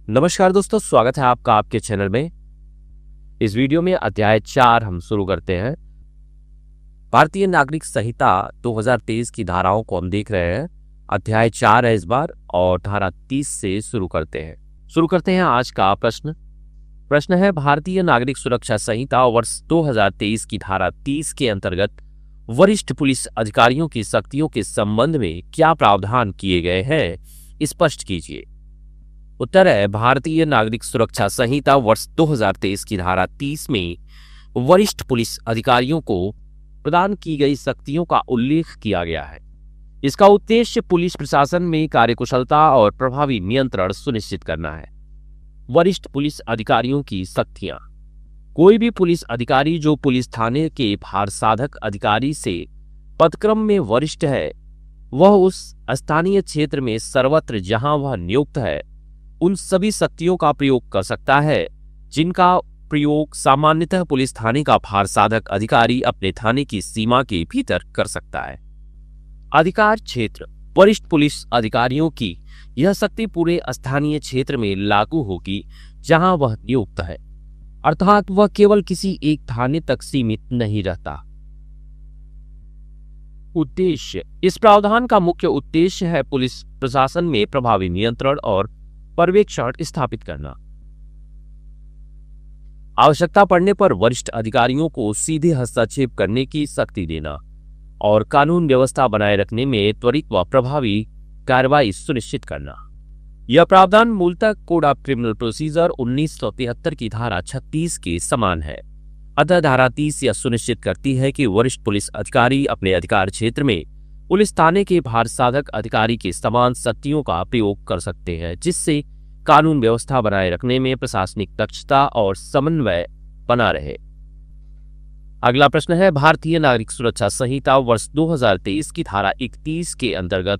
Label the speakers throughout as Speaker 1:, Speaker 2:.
Speaker 1: नमस्कार दोस्तों, स्वागत है आपका आपके चैनल में। इस वीडियो में अध्याय 4 हम शुरू करते हैं। भारतीय नागरिक संहिता 2023 की धाराओं को हम देख रहे हैं। अध्याय 4 है इस बार और धारा 30 से शुरू करते हैं आज का प्रश्न है, भारतीय नागरिक सुरक्षा संहिता वर्ष 2023 की धारा 30 के अंतर्गत वरिष्ठ पुलिस अधिकारियों की सख्तियों के संबंध में क्या प्रावधान किए गए हैं, स्पष्ट कीजिए। उत्तर है, भारतीय नागरिक सुरक्षा संहिता वर्ष 2023 की धारा 30 में वरिष्ठ पुलिस अधिकारियों को प्रदान की गई सख्तियों का उल्लेख किया गया है। इसका उद्देश्य पुलिस प्रशासन में कार्यकुशलता और प्रभावी नियंत्रण सुनिश्चित करना है। वरिष्ठ पुलिस अधिकारियों की सख्तियां। कोई भी पुलिस अधिकारी जो पुलिस थाने के भारसाधक अधिकारी से पदक्रम में वरिष्ठ है, वह उस स्थानीय क्षेत्र में सर्वत्र जहां वह नियुक्त है उन सभी शक्तियों का प्रयोग कर सकता है जिनका प्रयोग सामान्यतः पुलिस थाने का भारसाधक अधिकारी अपने थाने की सीमा के भीतर कर सकता है। अधिकार क्षेत्र। वरिष्ठ पुलिस अधिकारियों की यह शक्ति पूरे स्थानीय क्षेत्र में लागू होगी जहां वह नियुक्त है, अर्थात वह केवल किसी एक थाने तक सीमित नहीं रहता। उद्देश्य। इस प्रावधान का मुख्य उद्देश्य है पुलिस प्रशासन में प्रभावी नियंत्रण और पर्यवेक्षण स्थापित करना। आवश्यकता पड़ने पर वरिष्ठ अधिकारियों को सीधे हस्तक्षेप करने की शक्ति देना और कानून व्यवस्था बनाए रखने में त्वरित व प्रभावी कार्रवाई सुनिश्चित करना। यह प्रावधान मूलतः कोड ऑफ क्रिमिनल प्रोसीजर 1973 की धारा 36 के समान है। अतः धारा 30 यह सुनिश्चित करती है कि वरिष्ठ पुलिस अधिकारी अपने अधिकार क्षेत्र में पुलिस थाने के भारसाधक अधिकारी के समान शक्तियों का प्रयोग कर सकते हैं, जिससे कानून व्यवस्था बनाए रखने में प्रशासनिक दक्षता और समन्वय बना रहे। अगला प्रश्न है, भारतीय नागरिक सुरक्षा संहिता वर्ष 2023 की धारा 31 के अंतर्गत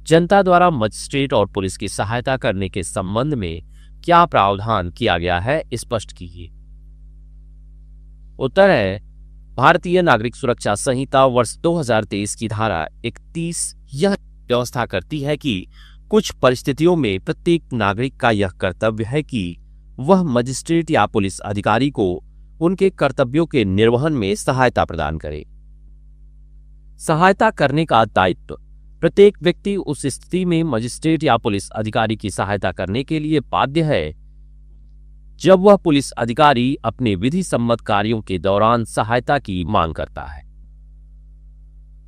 Speaker 1: जनता द्वारा मजिस्ट्रेट और पुलिस की सहायता करने के संबंध में क्या प्रावधान किया गया है, स्पष्ट कीजिए। उत्तर है, भारतीय नागरिक सुरक्षा संहिता वर्ष 2023 की धारा 31 यह व्यवस्था करती है कि कुछ परिस्थितियों में प्रत्येक नागरिक का यह कर्तव्य है कि वह मजिस्ट्रेट या पुलिस अधिकारी को उनके कर्तव्यों के निर्वहन में सहायता प्रदान करे। सहायता करने का दायित्व। प्रत्येक व्यक्ति उस स्थिति में मजिस्ट्रेट या पुलिस अधिकारी की सहायता करने के लिए बाध्य है जब वह पुलिस अधिकारी अपने विधि सम्मत कार्यों के दौरान सहायता की मांग करता है।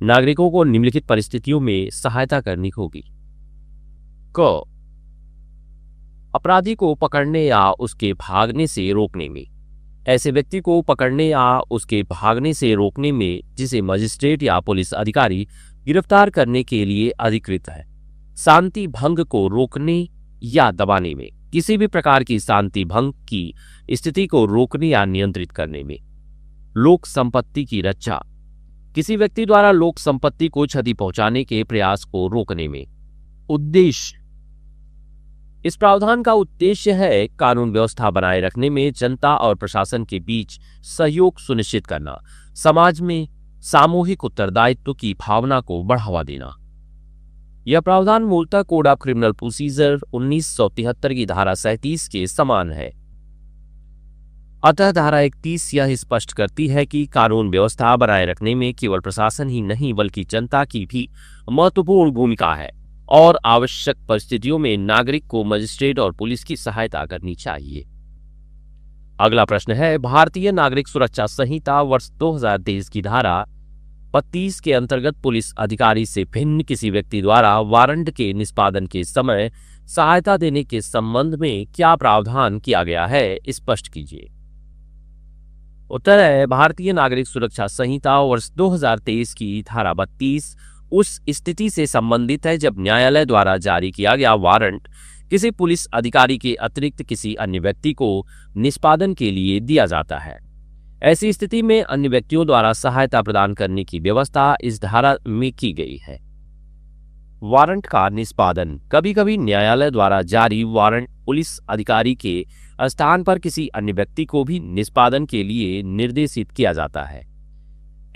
Speaker 1: नागरिकों को निम्नलिखित परिस्थितियों में सहायता करनी होगी। क, अपराधी को पकड़ने या उसके भागने से रोकने में। ऐसे व्यक्ति को पकड़ने या उसके भागने से रोकने में जिसे मजिस्ट्रेट या पुलिस अधिकारी गिरफ्तार करने के लिए अधिकृत है। शांति भंग को रोकने या दबाने में। किसी भी प्रकार की शांति भंग की स्थिति को रोकने या नियंत्रित करने में। लोक संपत्ति की रक्षा। किसी व्यक्ति द्वारा लोक संपत्ति को क्षति पहुंचाने के प्रयास को रोकने में। उद्देश्य। इस प्रावधान का उद्देश्य है कानून व्यवस्था बनाए रखने में जनता और प्रशासन के बीच सहयोग सुनिश्चित करना, समाज में सामूहिक उत्तरदायित्व की भावना को बढ़ावा देना। यह प्रावधान मूलतः कोड ऑफ क्रिमिनल प्रोसीजर 1973 की धारा 37 के समान है। अतः धारा 31 यह स्पष्ट करती है कि कानून व्यवस्था बनाए रखने में केवल प्रशासन ही नहीं बल्कि जनता की भी महत्वपूर्ण भूमिका है और आवश्यक परिस्थितियों में नागरिक को मजिस्ट्रेट और पुलिस की सहायता करनी चाहिए। अगला प्रश्न है, भारतीय नागरिक सुरक्षा संहिता वर्ष 2023 की धारा 32 के अंतर्गत पुलिस अधिकारी से भिन्न किसी व्यक्ति द्वारा वारंट के निष्पादन के समय सहायता देने के संबंध में क्या प्रावधान किया गया है, स्पष्ट कीजिए। उत्तर है, भारतीय नागरिक सुरक्षा संहिता वर्ष 2023 की धारा 32 उस स्थिति से संबंधित है जब न्यायालय द्वारा जारी किया गया वारंट किसी पुलिस अधिकारी के अतिरिक्त किसी अन्य व्यक्ति को निष्पादन के लिए दिया जाता है। ऐसी स्थिति में अन्य व्यक्तियों द्वारा सहायता प्रदान करने की व्यवस्था इस धारा में की गई है। वारंट का निष्पादन। कभी कभी न्यायालय द्वारा जारी वारंट पुलिस अधिकारी के स्थान पर किसी अन्य व्यक्ति को भी निष्पादन के लिए निर्देशित किया जाता है।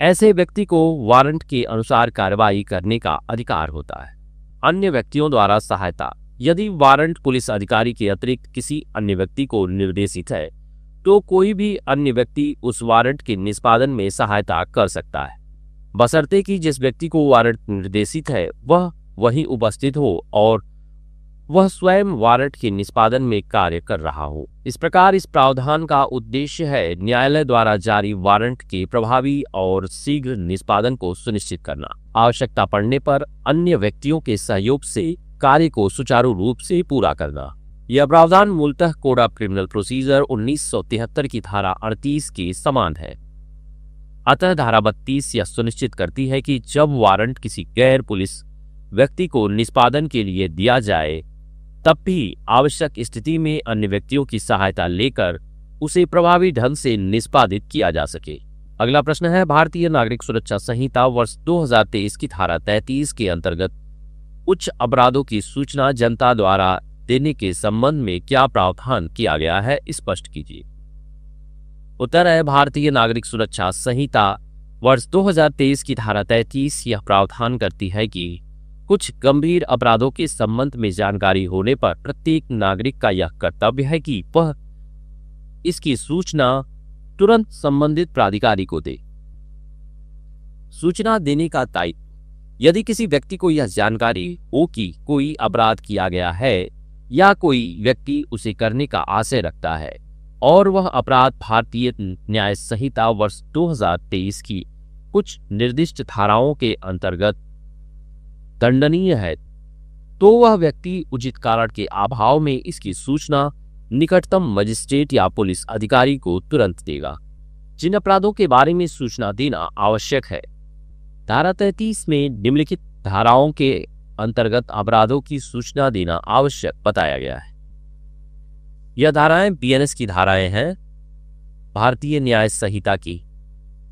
Speaker 1: ऐसे व्यक्ति को वारंट के अनुसार कार्रवाई करने का अधिकार होता है। अन्य व्यक्तियों द्वारा सहायता। यदि वारंट पुलिस अधिकारी के अतिरिक्त किसी अन्य व्यक्ति को निर्देशित है तो कोई भी अन्य व्यक्ति उस वारंट के निष्पादन में सहायता कर सकता है, बशर्ते कि जिस व्यक्ति को वारंट निर्देशित है वह वहीं उपस्थित हो और वह स्वयं वारंट के निष्पादन में कार्य कर रहा हो। इस प्रकार इस प्रावधान का उद्देश्य है न्यायालय द्वारा जारी वारंट के प्रभावी और शीघ्र निष्पादन को सुनिश्चित करना, आवश्यकता पड़ने पर अन्य व्यक्तियों के सहयोग से कार्य को सुचारू रूप से पूरा करना। यह प्रावधान मूलतः कोड ऑफ क्रिमिनल प्रोसीजर 1973 की धारा 38 के समान है। अतः धारा 32 यह सुनिश्चित करती है कि जब वारंट किसी गैर पुलिस व्यक्ति को निष्पादन के लिए दिया जाए तब भी आवश्यक स्थिति में अन्य व्यक्तियों की सहायता लेकर उसे प्रभावी ढंग से निष्पादित किया जा सके। अगला प्रश्न है, भारतीय नागरिक सुरक्षा संहिता वर्ष 2023 की धारा 33 के अंतर्गत उच्च अपराधों की सूचना जनता द्वारा देने के संबंध में क्या प्रावधान किया गया है, स्पष्ट कीजिए। उत्तर है, भारतीय नागरिक सुरक्षा संहिता वर्ष 2023 की धारा 33 यह प्रावधान करती है कि कुछ गंभीर अपराधों के संबंध में जानकारी होने पर प्रत्येक नागरिक का यह कर्तव्य है कि वह इसकी सूचना तुरंत संबंधित प्राधिकारी को दे। सूचना देने का दायित्व, यदि किसी व्यक्ति को यह जानकारी हो कि कोई अपराध किया गया है या कोई व्यक्ति उसे करने का आशय रखता है और वह अपराध भारतीय न्याय संहिता वर्ष 2023 की कुछ निर्दिष्ट धाराओं के अंतर्गत दंडनीय है, तो वह व्यक्ति उचित कारण के अभाव में इसकी सूचना निकटतम मजिस्ट्रेट या पुलिस अधिकारी को तुरंत देगा। जिन अपराधों के बारे में सूचना देना आवश्यक है, धारा 33 में निम्नलिखित धाराओं के अंतर्गत अपराधों की सूचना देना आवश्यक बताया गया है। यह धाराएं बीएनएस की धाराएं हैं भारतीय न्याय संहिता की।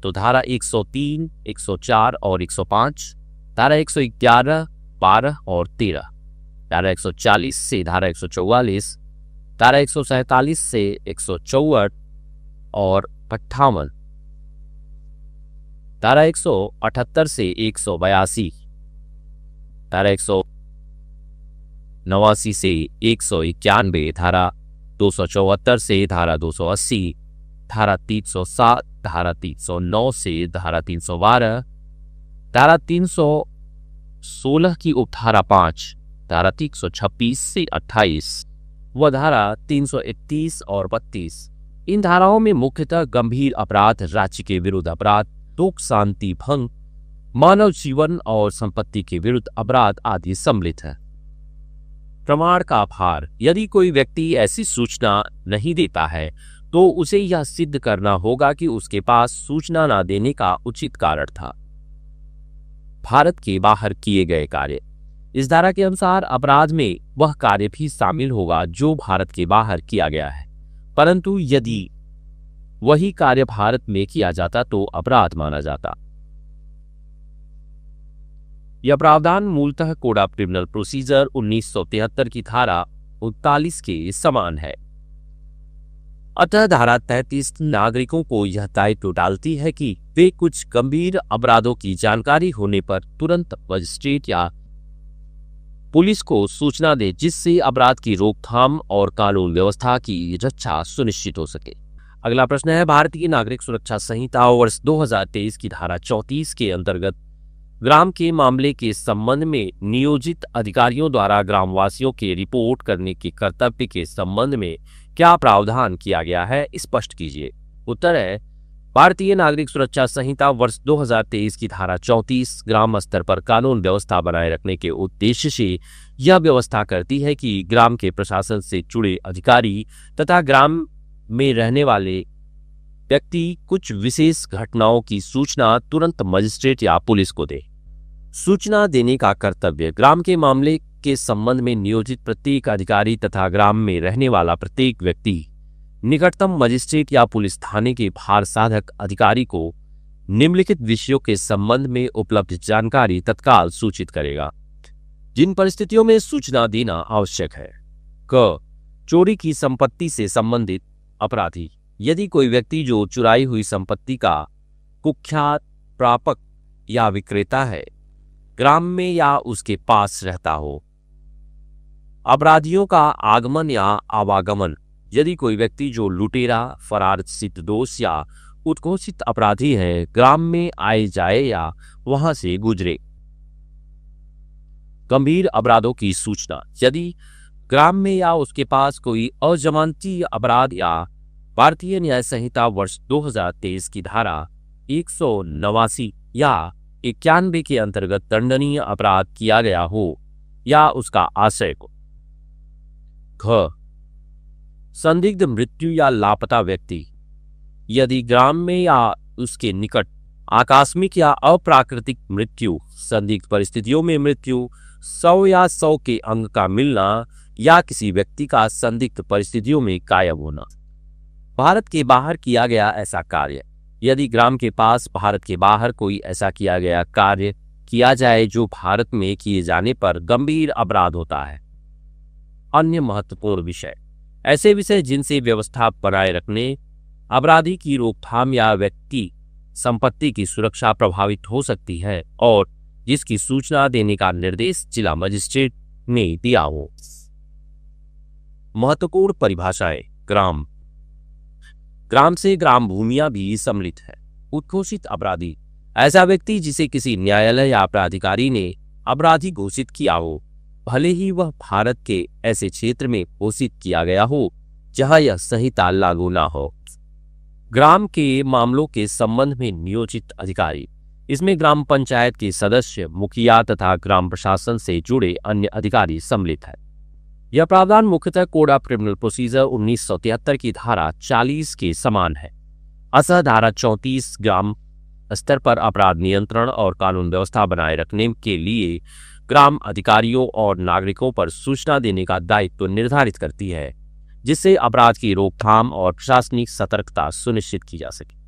Speaker 1: तो धारा 103, 104 और 105, धारा 111, 12 और 13, धारा 140 से धारा 144, धारा 147 से 164 और 58, धारा 178 से 182, धारा 189 से 191, धारा 274 से धारा 280, धारा 307, धारा 309 से धारा 312, धारा 316 की उपधारा 5, धारा 326 से 28 व धारा 331 और 32। इन धाराओं में मुख्यतः गंभीर अपराध, राज्य के विरुद्ध अपराध, लोक शांति भंग, मानव जीवन और संपत्ति के विरुद्ध अपराध आदि सम्मिलित है। प्रमाण का भार, यदि कोई व्यक्ति ऐसी सूचना नहीं देता है तो उसे यह सिद्ध करना होगा कि उसके पास सूचना न देने का उचित कारण था। भारत के बाहर किए गए कार्य, इस धारा के अनुसार अपराध में वह कार्य भी शामिल होगा जो भारत के बाहर किया गया है, परंतु यदि वही कार्य भारत में किया जाता तो अपराध माना जाता। यह प्रावधान मूलतः कोड ऑफ क्रिमिनल प्रोसीजर 1973 की धारा 39 के समान है। अतः धारा 33 नागरिकों को यह दायित्व डालती है कि वे कुछ गंभीर अपराधों की जानकारी होने पर तुरंत मजिस्ट्रेट या पुलिस को सूचना दे, जिससे अपराध की रोकथाम और कानून व्यवस्था की रक्षा सुनिश्चित हो सके। अगला प्रश्न है, भारतीय नागरिक सुरक्षा संहिता वर्ष 2023 की धारा 34 के अंतर्गत ग्राम के मामले के संबंध में नियोजित अधिकारियों द्वारा ग्रामवासियों के रिपोर्ट करने के कर्तव्य के संबंध में क्या प्रावधान किया गया है, स्पष्ट कीजिए। उत्तर है, भारतीय नागरिक सुरक्षा संहिता वर्ष 2023 की धारा 34 ग्राम स्तर पर कानून व्यवस्था बनाए रखने के उद्देश्य से यह व्यवस्था करती है कि ग्राम के प्रशासन से जुड़े अधिकारी तथा ग्राम में रहने वाले व्यक्ति कुछ विशेष घटनाओं की सूचना तुरंत मजिस्ट्रेट या पुलिस को दे। सूचना देने का कर्तव्य, ग्राम के मामले के संबंध में नियोजित प्रत्येक अधिकारी तथा ग्राम में रहने वाला प्रत्येक व्यक्ति निकटतम मजिस्ट्रेट या पुलिस थाने के भार साधक अधिकारी को निम्नलिखित विषयों के संबंध में उपलब्ध जानकारी तत्काल सूचित करेगा। जिन परिस्थितियों में सूचना देना आवश्यक है। क, चोरी की संपत्ति से संबंधित अपराधी, यदि कोई व्यक्ति जो चुराई हुई संपत्ति का कुख्यात प्रापक या विक्रेता है, ग्राम में या उसके पास रहता हो। अपराधियों का आगमन या आवागमन। यदि कोई व्यक्ति जो लुटेरा, फरार सिद्धदोष या उद्घोषित अपराधी है ग्राम में आए जाए या वहां से गुजरे। गंभीर अपराधों की सूचना। यदि ग्राम में या उसके पास कोई अजमानती अपराध या भारतीय न्याय संहिता वर्ष 2023 की धारा 189 या 91 के अंतर्गत दंडनीय अपराध किया गया हो या उसका आशय को। घ संदिग्ध मृत्यु या लापता व्यक्ति। यदि ग्राम में या उसके निकट आकस्मिक या अप्राकृतिक मृत्यु, संदिग्ध परिस्थितियों में मृत्यु, शव या शव के अंग का मिलना या किसी व्यक्ति का संदिग्ध परिस्थितियों में गायब होना। भारत के बाहर किया गया ऐसा कार्य। यदि ग्राम के पास भारत के बाहर कोई ऐसा किया गया कार्य किया जाए जो भारत में किए जाने पर गंभीर अपराध होता है। अन्य महत्वपूर्ण विषय। ऐसे विषय जिनसे व्यवस्था बनाए रखने, अपराधी की रोकथाम या व्यक्ति संपत्ति की सुरक्षा प्रभावित हो सकती है और जिसकी सूचना देने का निर्देश जिला मजिस्ट्रेट ने दिया हो। महत्वपूर्ण परिभाषाएं। ग्राम। ग्राम से ग्राम भूमियां भी सम्मिलित है। उद्घोषित अपराधी। ऐसा व्यक्ति जिसे किसी न्यायालय या प्राधिकारी ने अपराधी घोषित किया हो, भले ही वह भारत के ऐसे क्षेत्र में घोषित किया गया हो जहां यह संहिता लागू न हो। ग्राम के मामलों के संबंध में नियोजित अधिकारी। इसमें ग्राम पंचायत के सदस्य, मुखिया तथा ग्राम प्रशासन से जुड़े अन्य अधिकारी सम्मिलित है। यह प्रावधान मुख्यतः कोड ऑफ क्रिमिनल प्रोसीजर 1973 की धारा 40 के समान है। अतः धारा 34 ग्राम स्तर पर अपराध नियंत्रण और कानून व्यवस्था बनाए रखने के लिए ग्राम अधिकारियों और नागरिकों पर सूचना देने का दायित्व निर्धारित करती है, जिससे अपराध की रोकथाम और प्रशासनिक सतर्कता सुनिश्चित की जा सके।